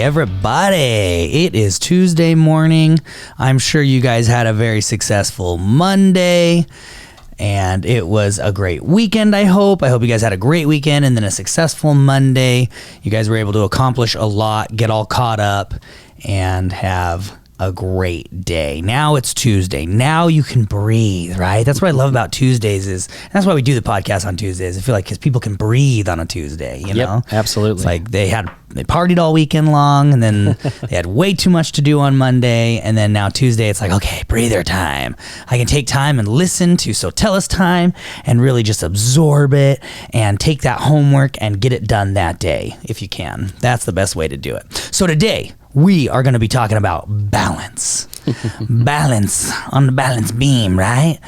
everybody. It is Tuesday morning. I'm sure you guys had a very successful Monday, and it was a great weekend, I hope. I hope you guys had a great weekend and then a successful Monday. You guys were able to accomplish a lot, get all caught up, and have a great day. Now it's Tuesday. Now you can breathe, right? That's what I love about Tuesdays and that's why we do the podcast on Tuesdays. I feel like because people can breathe on a Tuesday, you know? Absolutely. It's like they partied all weekend long, and then they had way too much to do on Monday, and then now Tuesday it's like, okay, breather time. I can take time and listen to SoTellUs Time and really just absorb it and take that homework and get it done that day if you can. That's the best way to do it. So today, we are going to be talking about balance. Balance on the balance beam, right?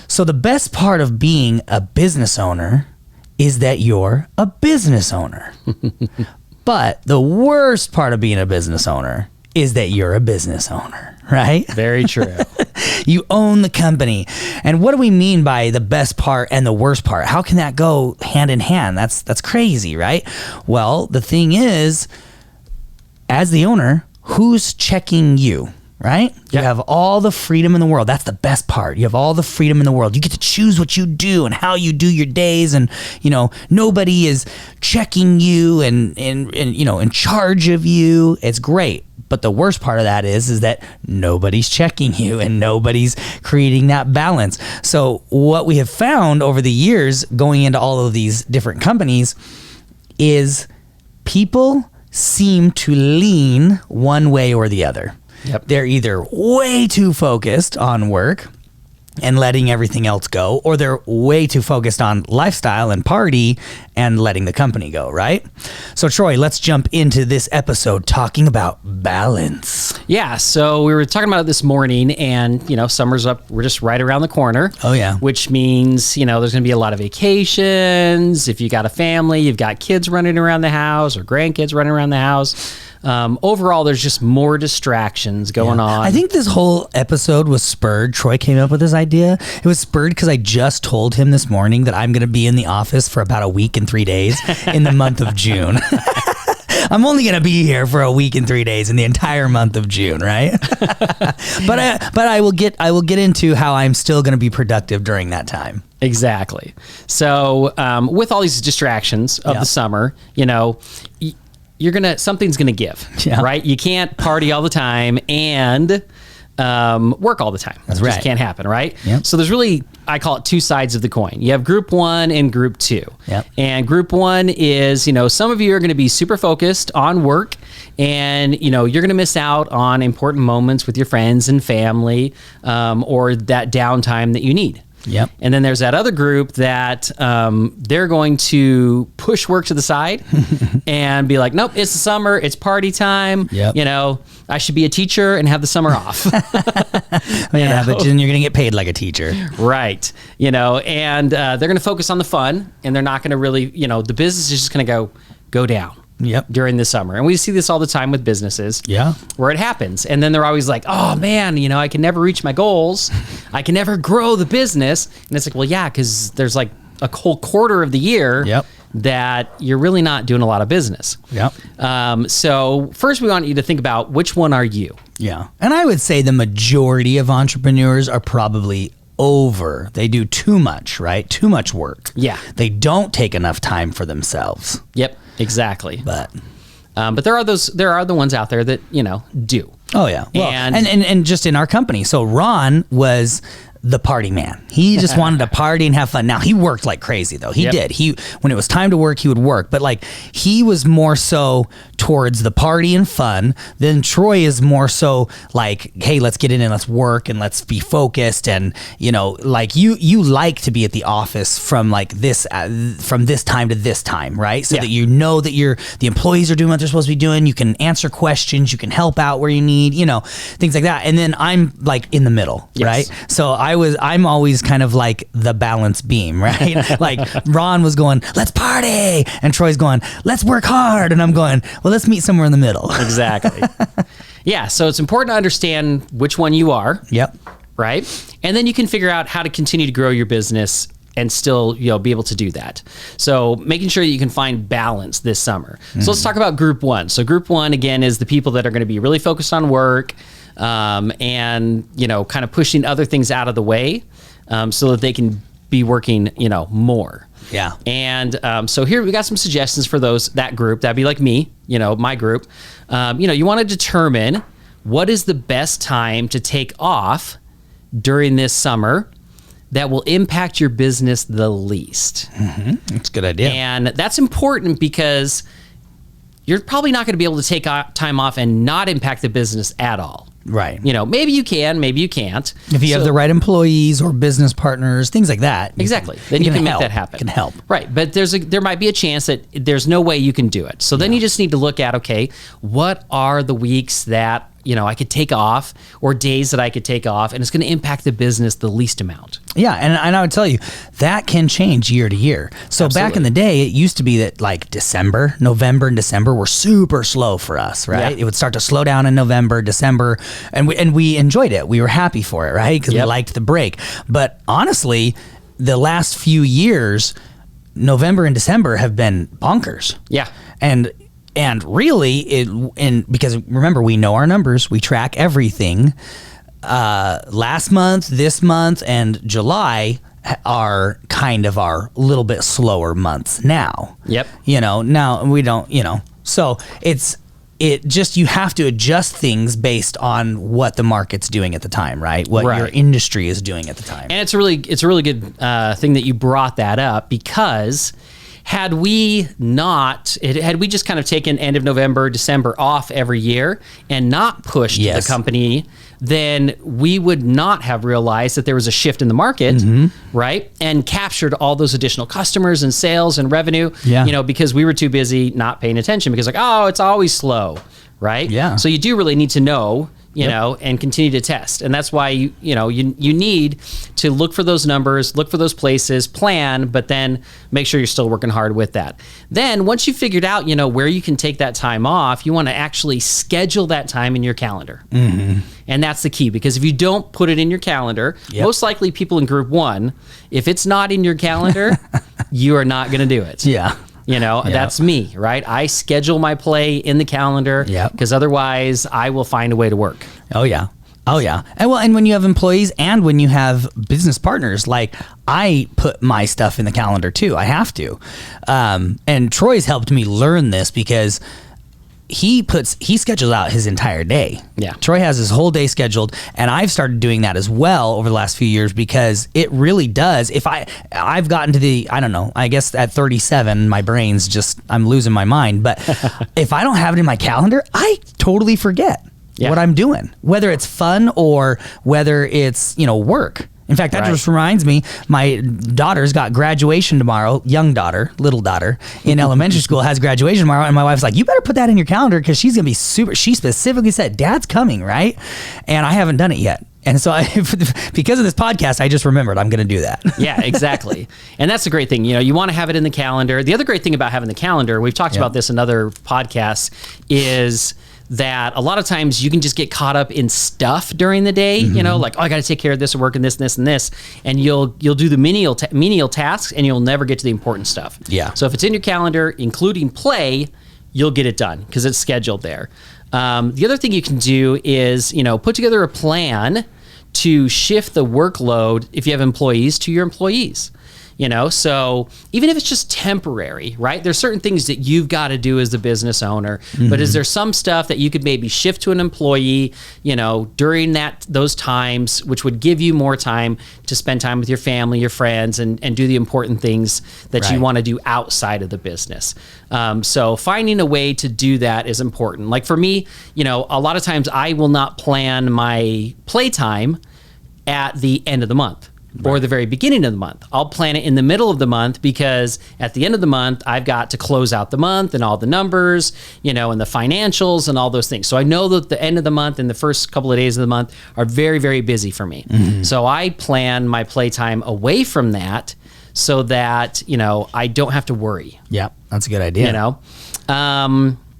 So the best part of being a business owner is that you're a business owner. But the worst part of being a business owner is that you're a business owner, right? Very true. You own the company. And what do we mean by the best part and the worst part? How can that go hand in hand? That's crazy, right? Well, the thing is, as the owner, who's checking you, right? Yep. You have all the freedom in the world. That's the best part. You have all the freedom in the world. You get to choose what you do and how you do your days, and nobody is checking you and in charge of you. It's great. But the worst part of that is that nobody's checking you and nobody's creating that balance. So what we have found over the years going into all of these different companies is people seem to lean one way or the other. Yep. They're either way too focused on work and letting everything else go, or they're way too focused on lifestyle and party and letting the company go, right? So Troy, let's jump into this episode talking about balance. Yeah, so we were talking about it this morning, and summer's up. We're just right around the corner. Oh yeah. Which means, there's going to be a lot of vacations. If you got a family, you've got kids running around the house or grandkids running around the house. Overall, there's just more distractions going on. I think this whole episode was spurred. Troy came up with this idea. It was spurred because I just told him this morning that I'm going to be in the office for about a week and 3 days in the month of June. I'm only going to be here for a week and 3 days in the entire month of June, right? But I will get into how I'm still going to be productive during that time. Exactly. So with all these distractions of the summer, something's gonna give, right? You can't party all the time and work all the time. That's it right. Just can't happen, right? Yep. So there's really, I call it two sides of the coin. You have group one and group two. Yep. And group one is, some of you are going to be super focused on work, and you're going to miss out on important moments with your friends and family, or that downtime that you need. Yep. And then there's that other group that they're going to push work to the side and be like, nope, it's the summer, it's party time. Yep. I should be a teacher and have the summer off. But then you're going to get paid like a teacher. Right. And they're going to focus on the fun, and they're not going to really, the business is just going to go down. Yep. During the summer. And we see this all the time with businesses. Yeah. Where it happens. And then they're always like, oh man, I can never reach my goals. I can never grow the business. And it's like, well, yeah, because there's like a whole quarter of the year that you're really not doing a lot of business. Yep. So first we want you to think about, which one are you? Yeah. And I would say the majority of entrepreneurs are probably over. They do too much, right? Too much work. Yeah. They don't take enough time for themselves. Yep, exactly. But there are the ones out there that, do. Oh yeah. Well, and just in our company. So Ron was the party man. He just wanted to party and have fun. Now he worked like crazy though. He did. When it was time to work, he would work. But like he was more so towards the party and fun. Then Troy is more so like, hey, let's get in and let's work and let's be focused. And like you like to be at the office from like this from this time to this time, right? So that that the employees are doing what they're supposed to be doing. You can answer questions. You can help out where you need. Things like that. And then I'm like in the middle, right? So I'm always kind of like the balance beam, right? Like Ron was going, let's party. And Troy's going, let's work hard. And I'm going, well, let's meet somewhere in the middle. Exactly. Yeah. So it's important to understand which one you are. Yep. Right. And then you can figure out how to continue to grow your business and still, be able to do that. So making sure that you can find balance this summer. So let's talk about group one. So group one, again, is the people that are going to be really focused on work, and, kind of pushing other things out of the way, so that they can be working, more. Yeah. And so here we got some suggestions for that group. That'd be like me, my group. You want to determine what is the best time to take off during this summer that will impact your business the least. That's a good idea. And that's important because you're probably not going to be able to take time off and not impact the business at all. Right. Maybe you can, maybe you can't. If you have the right employees or business partners, things like that. Exactly. Then you can make that happen. It can help. Right. But there might be a chance that there's no way you can do it. So then you just need to look at, okay, what are the weeks that, I could take off, or days that I could take off, and it's going to impact the business the least amount. Yeah, and I would tell you, that can change year to year. So back in the day, it used to be that like November and December were super slow for us, right? Yeah. It would start to slow down in November, December, and we enjoyed it. We were happy for it, right? Because we liked the break. But honestly, the last few years, November and December have been bonkers. Yeah. And really, because remember, we know our numbers, we track everything. Last month, this month, and July are kind of our little bit slower months now. Yep. Now we don't, so you have to adjust things based on what the market's doing at the time, right? What your industry is doing at the time. And it's a really good thing that you brought that up, because had we just kind of taken end of November, December off every year and not pushed the company, then we would not have realized that there was a shift in the market, right? And captured all those additional customers and sales and revenue, because we were too busy not paying attention, because it's always slow, right? Yeah. So you do really need to know, and continue to test. And that's why you need to look for those numbers, look for those places, plan, but then make sure you're still working hard with that. Then once you've figured out, where you can take that time off, you want to actually schedule that time in your calendar. And that's the key, because if you don't put it in your calendar, most likely people in group one, if it's not in your calendar, you are not going to do it. Yeah. That's me, right? I schedule my play in the calendar, because otherwise I will find a way to work. Oh yeah. And when you have employees and when you have business partners, like I put my stuff in the calendar too. I have to. And Troy's helped me learn this, because he schedules out his entire day. Yeah. Troy has his whole day scheduled, and I've started doing that as well over the last few years, because it really does. If I've gotten to I guess at 37, my brain's I'm losing my mind. But if I don't have it in my calendar, I totally forget what I'm doing, whether it's fun or whether it's, work. In fact, that just reminds me, my daughter's got graduation tomorrow, little daughter, in elementary school has graduation tomorrow, and my wife's like, you better put that in your calendar, because she's going to be she specifically said, Dad's coming, right? And I haven't done it yet. And so because of this podcast, I just remembered I'm going to do that. Yeah, exactly. And that's the great thing. You want to have it in the calendar. The other great thing about having the calendar, we've talked about this in other podcasts, is that a lot of times you can just get caught up in stuff during the day, like, I got to take care of this, or work, and this, and this, and this. And you'll do the menial tasks, and you'll never get to the important stuff. Yeah. So if it's in your calendar, including play, you'll get it done, because it's scheduled there. The other thing you can do is, put together a plan to shift the workload, if you have employees, to your employees. So even if it's just temporary, right? There's certain things that you've got to do as the business owner, but is there some stuff that you could maybe shift to an employee, during those times, which would give you more time to spend time with your family, your friends, and do the important things that you want to do outside of the business. So finding a way to do that is important. Like for me, a lot of times I will not plan my playtime at the end of the month. Or the very beginning of the month. I'll plan it in the middle of the month, because at the end of the month, I've got to close out the month and all the numbers, and the financials and all those things. So I know that the end of the month and the first couple of days of the month are very, very busy for me. So I plan my playtime away from that, so that, I don't have to worry. Yeah, that's a good idea.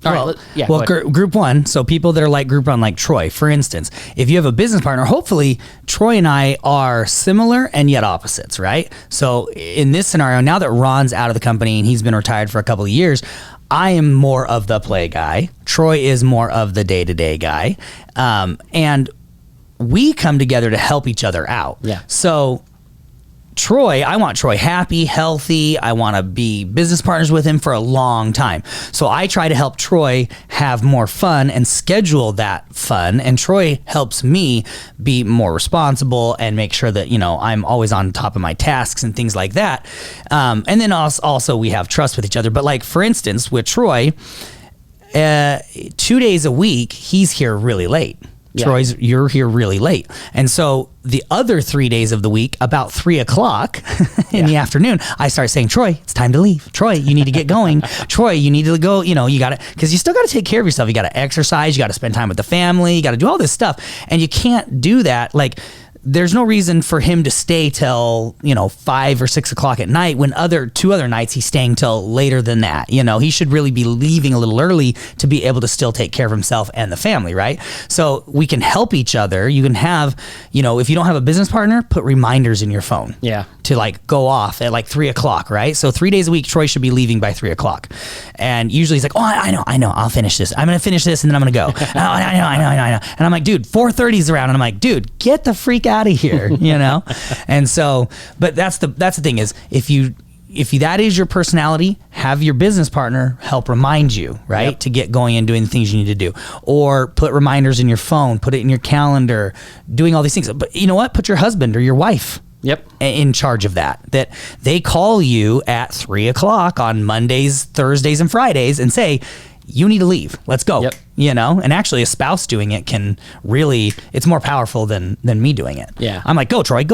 Group one. So people that are like group one, like Troy, for instance, if you have a business partner, hopefully Troy and I are similar and yet opposites, right? So in this scenario, now that Ron's out of the company and he's been retired for a couple of years, I am more of the play guy. Troy is more of the day-to-day guy. And we come together to help each other out. Yeah. So Troy, I want Troy happy, healthy. I want to be business partners with him for a long time. So I try to help Troy have more fun and schedule that fun. And Troy helps me be more responsible and make sure that, I'm always on top of my tasks and things like that. And then also we have trust with each other. But like, for instance, with Troy, 2 days a week, he's here really late. Yeah. You're here really late. And so the other 3 days of the week, about 3:00 in the afternoon, I start saying, Troy, it's time to leave. Troy, you need to get going. Troy, you need to go, you got to, because you still got to take care of yourself. You got to exercise. You got to spend time with the family. You got to do all this stuff. And you can't do that. Like, there's no reason for him to stay till 5 or 6 o'clock at night when two other nights he's staying till later than that. He should really be leaving a little early to be able to still take care of himself and the family, right? So we can help each other. You can have, if you don't have a business partner, put reminders in your phone. Yeah. To like go off at like 3:00, right? So 3 days a week, Troy should be leaving by 3:00. And usually he's like, oh, I know, I'll finish this. I'm going to finish this and then I'm going to go. Oh, I know. And I'm like, dude, 4:30 is around. And I'm like, dude, get the freak out of here, And so, but that's the thing is, if that is your personality, have your business partner help remind you, right? Yep. To get going and doing the things you need to do. Or put reminders in your phone, put it in your calendar, doing all these things. But you know what? Put your husband or your wife in charge of that they call you at 3:00 on Mondays, Thursdays, and Fridays and say, you need to leave. Let's go. Yep. And actually a spouse doing it can really, it's more powerful than me doing it. Yeah. I'm like, go Troy.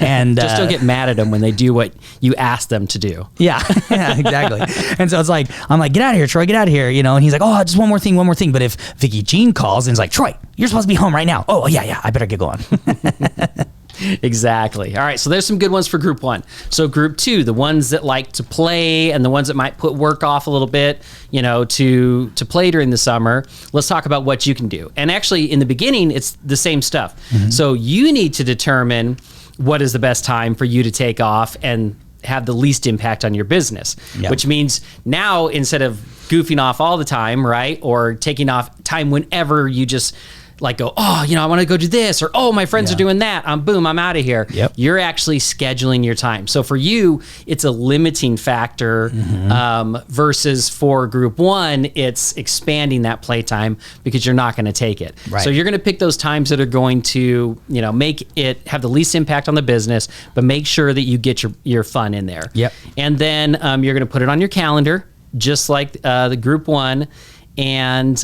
And just don't get mad at them when they do what you ask them to do. Yeah, exactly. And so it's like, I'm like, get out of here, Troy, get out of here. And he's like, oh, just one more thing. But if Vicky Jean calls and is like, Troy, you're supposed to be home right now. Oh yeah, I better get going. Exactly. All right. So there's some good ones for group one. So group two, the ones that like to play and the ones that might put work off a little bit, to play during the summer. Let's talk about what you can do. And actually in the beginning, it's the same stuff. Mm-hmm. So you need to determine what is the best time for you to take off and have the least impact on your business, which means now instead of goofing off all the time, right? Or taking off time whenever you just like go, oh, I want to go do this, or oh, my friends are doing that. I'm out of here. Yep. You're actually scheduling your time. So for you, it's a limiting factor versus for group one, it's expanding that playtime because you're not going to take it. Right. So you're going to pick those times that are going to, make it have the least impact on the business, but make sure that you get your fun in there. Yep. And then you're going to put it on your calendar, just like the group one, and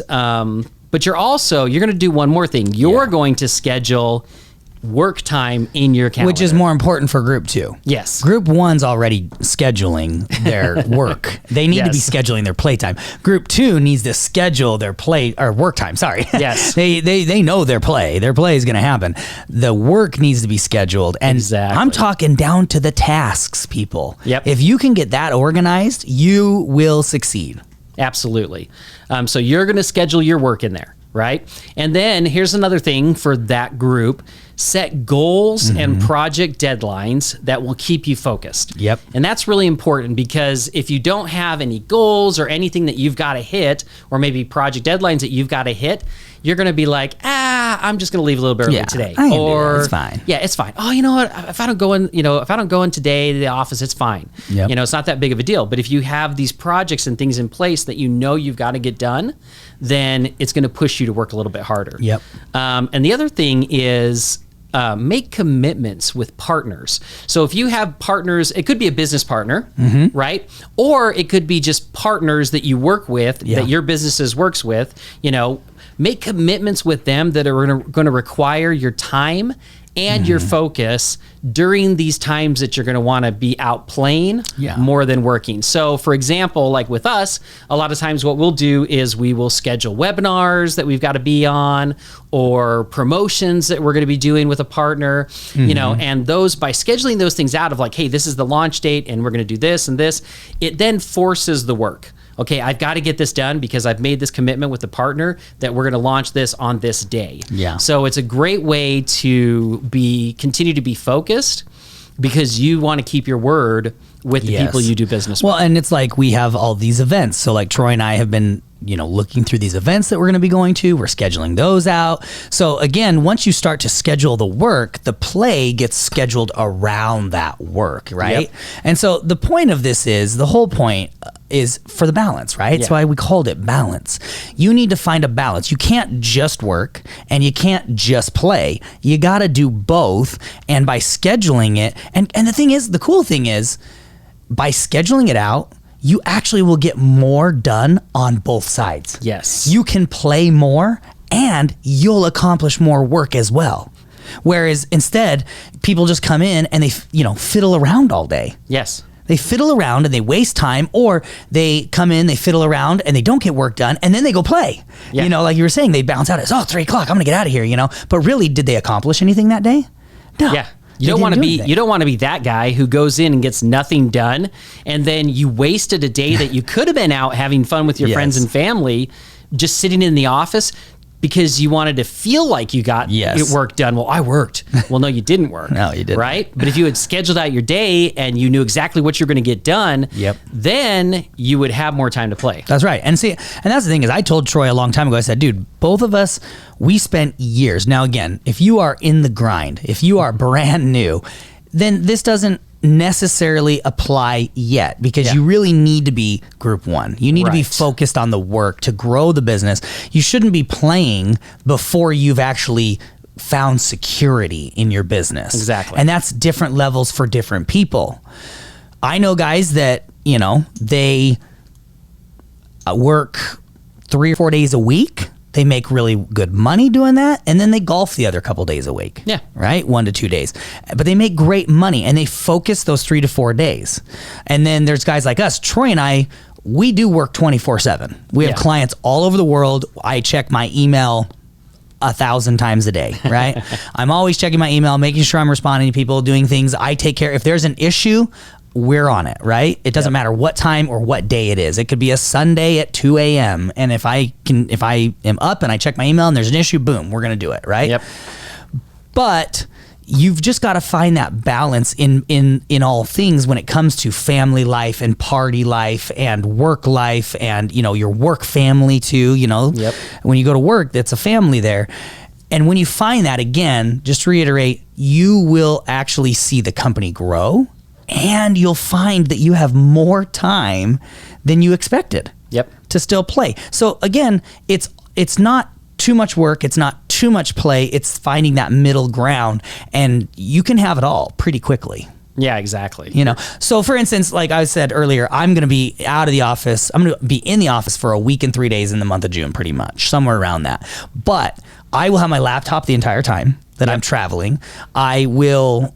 but you're going to do one more thing. You're going to schedule work time in your calendar. Which is more important for group two. Yes. Group one's already scheduling their work. They need to be scheduling their playtime. Group two needs to schedule their work time. Sorry. Yes. They know their play. Their play is going to happen. The work needs to be scheduled. And I'm talking down to the tasks, people. Yep. If you can get that organized, you will succeed. Absolutely. So you're going to schedule your work in there, right? And then here's another thing for that group. Set goals and project deadlines that will keep you focused. Yep. And that's really important because if you don't have any goals or anything that you've got to hit, or maybe project deadlines that you've got to hit, you're going to be like, I'm just going to leave a little bit early today. Or it's fine. Yeah, it's fine. Oh, you know what? If I don't go in today to the office, it's fine. Yep. It's not that big of a deal. But if you have these projects and things in place that you've got to get done, then it's going to push you to work a little bit harder. Yep. And the other thing is, make commitments with partners. So if you have partners, it could be a business partner, right? Or it could be just partners that you work with, that your businesses works with, make commitments with them that are going to require your time and your focus during these times that you're going to want to be out playing more than working. So for example, like with us, a lot of times what we'll do is we will schedule webinars that we've got to be on, or promotions that we're going to be doing with a partner, and those, by scheduling those things out of like, hey, this is the launch date and we're going to do this and this, it then forces the work. okay, I've got to get this done because I've made this commitment with the partner that we're going to launch this on this day. Yeah. So it's a great way to continue to be focused because you want to keep your word with the people you do business with. Well, and it's like we have all these events. So like Troy and I have been, looking through these events that we're going to be going to. We're scheduling those out. So again, once you start to schedule the work, the play gets scheduled around that work, right? Yep. And so the point of this is, the whole point is for the balance, right? That's why we called it balance. You need to find a balance. You can't just work and you can't just play. You got to do both. And by scheduling it, and the cool thing is, by scheduling it out, you actually will get more done on both sides. Yes. You can play more and you'll accomplish more work as well. Whereas instead, people just come in and they, fiddle around all day. Yes. They fiddle around and they waste time, or they come in, they fiddle around and they don't get work done, and then they go play. Yeah. Like you were saying, they bounce out. It's 3:00. I'm going to get out of here, But really, did they accomplish anything that day? No. Yeah. You don't want to be that guy who goes in and gets nothing done, and then you wasted a day that you could have been out having fun with your friends and family, just sitting in the office because you wanted to feel like you got your work done. Well, I worked. Well, no, you didn't work. No, you didn't. Right? But if you had scheduled out your day and you knew exactly what you're going to get done, then you would have more time to play. That's right. And that's the thing is, I told Troy a long time ago, I said, dude, both of us, we spent years. Now, again, if you are in the grind, if you are brand new, then this doesn't necessarily apply yet, because you really need to be group one. You need to be focused on the work to grow the business. You shouldn't be playing before you've actually found security in your business. Exactly. And that's different levels for different people. I know guys that, they work 3 or 4 days a week. They make really good money doing that, and then they golf the other couple days a week. Yeah. Right? 1 to 2 days. But they make great money, and they focus those 3 to 4 days. And then there's guys like us, Troy and I, we do work 24/7. We have clients all over the world. I check my email 1,000 times a day, right? I'm always checking my email, making sure I'm responding to people, doing things. I take care. If there's an issue, we're on it, right? It doesn't matter what time or what day it is. It could be a Sunday at 2 a.m. And if I am up and I check my email and there's an issue, boom, we're going to do it, right? Yep. But you've just got to find that balance in all things when it comes to family life and party life and work life and, your work family too, Yep. When you go to work, that's a family there. And when you find that, again, just to reiterate, you will actually see the company grow. And you'll find that you have more time than you expected to still play. So again, it's not too much work. It's not too much play. It's finding that middle ground, and you can have it all pretty quickly. Yeah, exactly. So for instance, like I said earlier, I'm going to be out of the office. I'm going to be in the office for a week and 3 days in the month of June, pretty much, somewhere around that. But I will have my laptop the entire time that I'm traveling. I will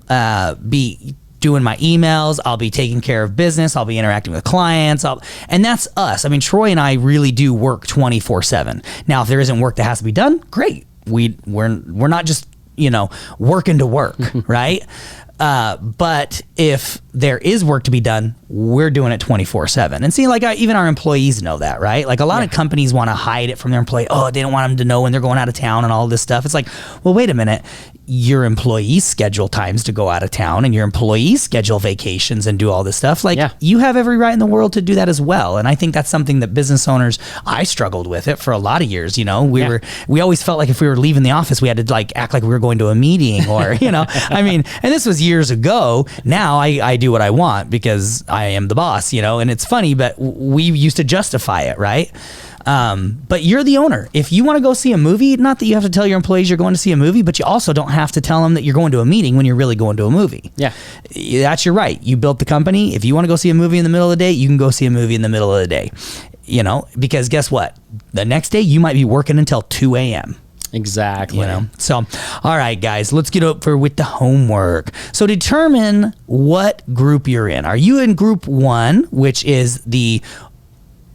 be doing my emails. I'll be taking care of business. I'll be interacting with clients. And that's us. I mean, Troy and I really do work 24/7. Now, if there isn't work that has to be done, great. We're not just, working to work, right? But if there is work to be done, we're doing it 24/7. And see, like even our employees know that, right? Like a lot of companies want to hide it from their employee. Oh, they don't want them to know when they're going out of town and all this stuff. It's like, well, wait a minute. Your employees schedule times to go out of town, and your employees schedule vacations and do all this stuff. Like you have every right in the world to do that as well. And I think that's something that business owners, I struggled with it for a lot of years. We always felt like if we were leaving the office, we had to like act like we were going to a meeting or, I mean, and this was years ago. Now I do what I want because I am the boss, and it's funny, but we used to justify it. Right. But you're the owner. If you want to go see a movie, not that you have to tell your employees you're going to see a movie, but you also don't have to tell them that you're going to a meeting when you're really going to a movie. Yeah. That's your right. You built the company. If you want to go see a movie in the middle of the day, you can go see a movie in the middle of the day, because guess what? The next day you might be working until 2 a.m. Exactly. So, all right, guys, let's get over with the homework. So determine what group you're in. Are you in group 1, which is the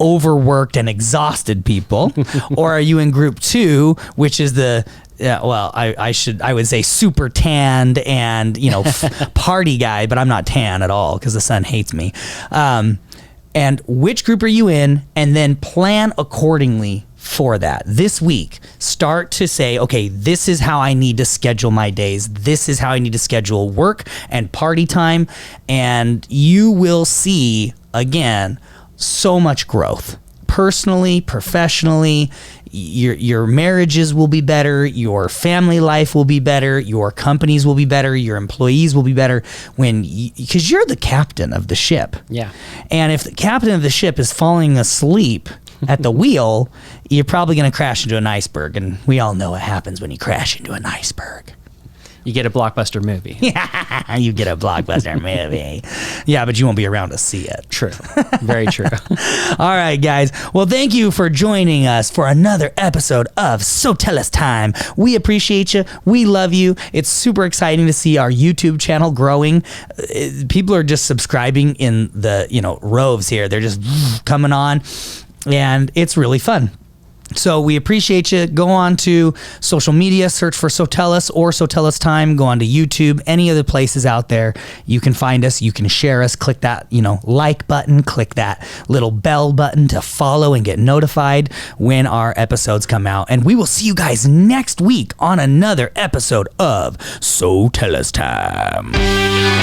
overworked and exhausted people, or are you in group 2, which is the I would say super tanned and party guy, but I'm not tan at all because the sun hates me. and which group are you in, and then plan accordingly for that. This week, start to say, okay, this is how I need to schedule my days. This is how I need to schedule work and party time. And you will see, again, so much growth. Personally, professionally, your marriages will be better, your family life will be better, your companies will be better, your employees will be better because you're the captain of the ship. Yeah. And if the captain of the ship is falling asleep at the wheel, you're probably going to crash into an iceberg. And we all know what happens when you crash into an iceberg. You get a blockbuster movie. Yeah, you get a blockbuster movie. Yeah, but you won't be around to see it. True. Very true. All right, guys. Well, thank you for joining us for another episode of SoTellUs Time. We appreciate you. We love you. It's super exciting to see our YouTube channel growing. People are just subscribing in the, rows here. They're just coming on, and it's really fun. So we appreciate you. Go on to social media, search for SoTellUs or SoTellUs Time. Go on to YouTube, any other places out there. You can find us. You can share us. Click that, like button. Click that little bell button to follow and get notified when our episodes come out. And we will see you guys next week on another episode of SoTellUs Time.